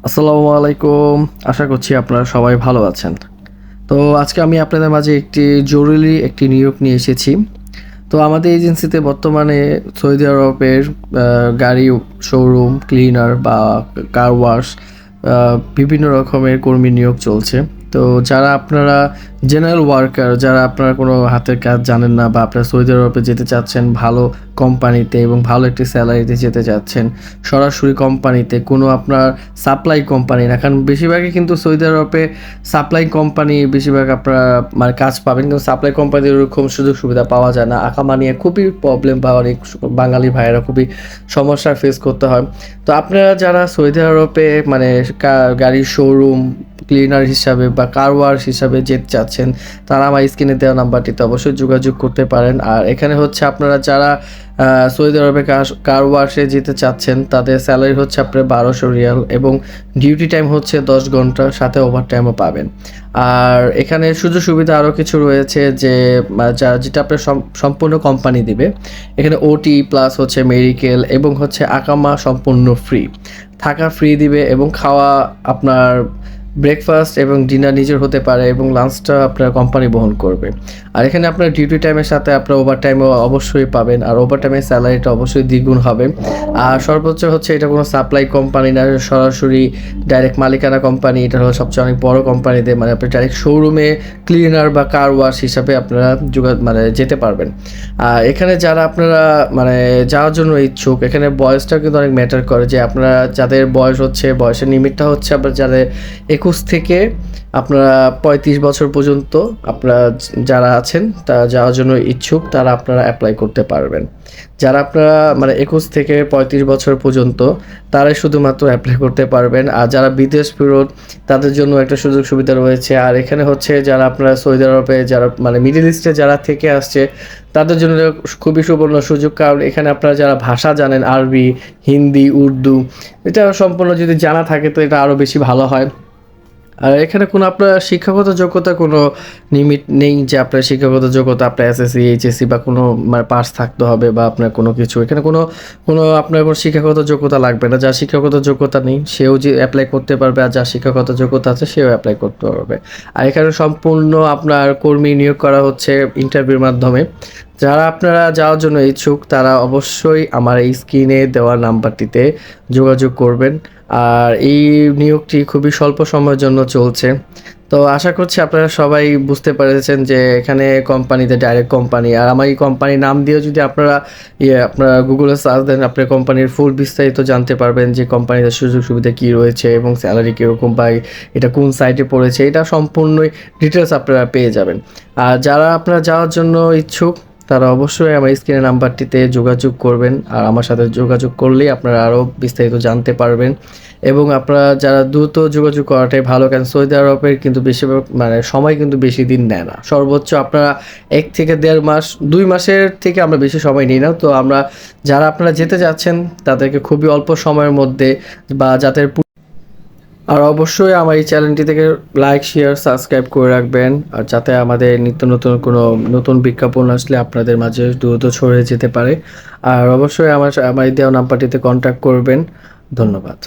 আসসালামু আলাইকুম। আশা করছি আপনারা সবাই ভালো আছেন। তো আজকে আমি আপনাদের মাঝে জরুরি একটি নিয়োগ নিয়ে এসেছি। তো আমাদের এজেন্সিতে বর্তমানে সৌদি আরবের গাড়ি শোরুম, ক্লিনার বা কার ওয়াশ বিভিন্ন রকমের কর্মী নিয়োগ চলছে। তো যারা আপনারা জেনারেল ওয়ার্কার, যারা আপনারা কোনো হাতের কাজ জানেন না বা আপনারা সৌদি আরবে যেতে চাচ্ছেন ভালো কোম্পানিতে এবং ভালো একটি স্যালারিতে যেতে চাচ্ছেন, সরাসরি কোম্পানিতে কোনো আপনার সাপ্লাই কোম্পানি না, কারণ বেশিরভাগই কিন্তু সৌদি আরবে সাপ্লাই কোম্পানি বেশিরভাগ আপনারা মানে কাজ পাবেন, কিন্তু সাপ্লাই কোম্পানির ওরকম সুযোগ সুবিধা পাওয়া যায় না। আকামা নিয়ে খুবই প্রবলেম বা অনেক বাঙালি ভাইয়েরা খুবই সমস্যা ফেস করতে হয়। তো আপনারা যারা সৌদি আরবে মানে গাড়ির শোরুম ক্লিনার হিসাবে বা কার ওয়াশ হিসাবে যেতে চাচ্ছেন, তারা আমার স্ক্রিনে দেওয়া নাম্বারটিতে অবশ্যই যোগাযোগ করতে পারেন। আর এখানে হচ্ছে আপনারা যারা সৌদি আরবে কার ওয়াশে যেতে চাচ্ছেন, তাদের স্যালারি হচ্ছে আপনার 1200 রিয়াল এবং ডিউটি টাইম হচ্ছে 10 ঘন্টা, সাথে ওভার টাইমও পাবেন। আর এখানে সুযোগ সুবিধা আরও কিছু রয়েছে যেটা আপনার সম্পূর্ণ কোম্পানি দিবে। এখানে ওটি প্লাস হচ্ছে মেডিকেল এবং হচ্ছে আকামা সম্পূর্ণ ফ্রি, থাকা ফ্রি দিবে এবং খাওয়া আপনার ব্রেকফাস্ট এবং ডিনার নিজের হতে পারে এবং লাঞ্চটা আপনার কোম্পানি বহন করবে। আর এখানে আপনার ডিউটি টাইমের সাথে আপনার ওভার টাইমও অবশ্যই পাবেন, আর ওভার টাইমের স্যালারিটা অবশ্যই দ্বিগুণ হবে। আর সর্বোচ্চ হচ্ছে এটা কোনো সাপ্লাই কোম্পানি না, সরাসরি ডাইরেক্ট মালিকানা কোম্পানি। এটা হলো সবচেয়ে অনেক বড় কোম্পানিতে, মানে আপনি ডাইরেক্ট শোরুমে ক্লিনার বা কার ওয়াশ হিসাবে আপনারা যেতে পারবেন। আর এখানে যারা আপনারা মানে যাওয়ার জন্য ইচ্ছুক, এখানে বয়সটা কিন্তু অনেক ম্যাটার করে, যে আপনারা যাদের বয়স হচ্ছে, বয়সের লিমিটটা হচ্ছে আপনার যাদের 21 থেকে আপনারা 35 বছর পর্যন্ত আপনারা যারা আছেন তা যাওয়ার জন্য ইচ্ছুক, তারা আপনারা অ্যাপ্লাই করতে পারবেন। যারা আপনারা মানে 21 থেকে 35 বছর পর্যন্ত, তারাই শুধুমাত্র অ্যাপ্লাই করতে পারবেন। আর যারা বিদেশ ফেরত, তাদের জন্য একটা সুযোগ সুবিধা রয়েছে। আর এখানে হচ্ছে যারা আপনারা সৌদি আরবে যারা মানে মিডল ইস্টে যারা থেকে আসছে, তাদের জন্য খুবই সুবর্ণ সুযোগ, কারণ এখানে আপনারা যারা ভাষা জানেন, আরবি, হিন্দি, উর্দু, এটা সম্পূর্ণ যদি জানা থাকে তো এটা আরও বেশি ভালো হয়। আর এখানে কোনো আপনার শিক্ষাগত যোগ্যতা কোনো লিমিট নেই, যে আপনার শিক্ষাগত যোগ্যতা আপনার এসএসসি, এইচএসসি বা কোনো মানে পাস থাকতে হবে বা আপনার কোনো কিছু, এখানে কোনো আপনার কোনো শিক্ষাগত যোগ্যতা লাগবে না। যার শিক্ষাগত যোগ্যতা নেই সেও যে অ্যাপ্লাই করতে পারবে, আর যার শিক্ষাগত যোগ্যতা আছে সেও অ্যাপ্লাই করতে পারবে। আর এখানে সম্পূর্ণ আপনার কর্মী নিয়োগ করা হচ্ছে ইন্টারভিউর মাধ্যমে। যারা আপনারা যাওয়ার জন্য ইচ্ছুক, তারা অবশ্যই আমার এই স্ক্রিনে দেওয়া নাম্বারটিতে যোগাযোগ করবেন। আর এই নিয়োগটি খুবই স্বল্প সময়ের জন্য চলছে। তো আশা করছি আপনারা সবাই বুঝতে পেরেছেন যে এখানে কোম্পানিতে ডাইরেক্ট কোম্পানি। আর আমার এই কোম্পানির নাম দিয়েও যদি আপনারা গুগলে সার্চ দেন, আপনার কোম্পানির ফুল বিস্তারিত জানতে পারবেন, যে কোম্পানিতে সুযোগ সুবিধা কী রয়েছে এবং স্যালারি কীরকম বা এটা কোন সাইটে পড়েছে, এটা সম্পূর্ণই ডিটেলস আপনারা পেয়ে যাবেন। আর যারা আপনারা যাওয়ার জন্য ইচ্ছুক, তারা অবশ্যই আমার স্ক্রিনের নাম্বারটিতে যোগাযোগ করবেন। আর আমার সাথে যোগাযোগ করলেই আপনারা আরও বিস্তারিত জানতে পারবেন। এবং আপনারা যারা দ্রুত যোগাযোগ করাটাই ভালো, কারণ সৌদি আরবের কিন্তু বেশিরভাগ মানে সময় কিন্তু বেশি দিন নেয় না। সর্বোচ্চ আপনারা 1 থেকে 1.5 মাস, 2 মাসের থেকে আমরা বেশি সময় নিই না। তো যারা আপনারা যেতে যাচ্ছেন, তাদেরকে খুবই অল্প সময়ের মধ্যে বা যাদের আর অবশ্যই আমার এই চ্যানেলটি থেকে লাইক, শেয়ার, সাবস্ক্রাইব করে রাখবেন, আর যাতে আমাদের নিত্য নতুন কোনো নতুন বিজ্ঞাপন আসলে আপনাদের মাঝে দ্রুত ছড়িয়ে যেতে পারে। আর অবশ্যই আমার এই দেওয়া নাম্বারটিতে কন্ট্যাক্ট করবেন। ধন্যবাদ।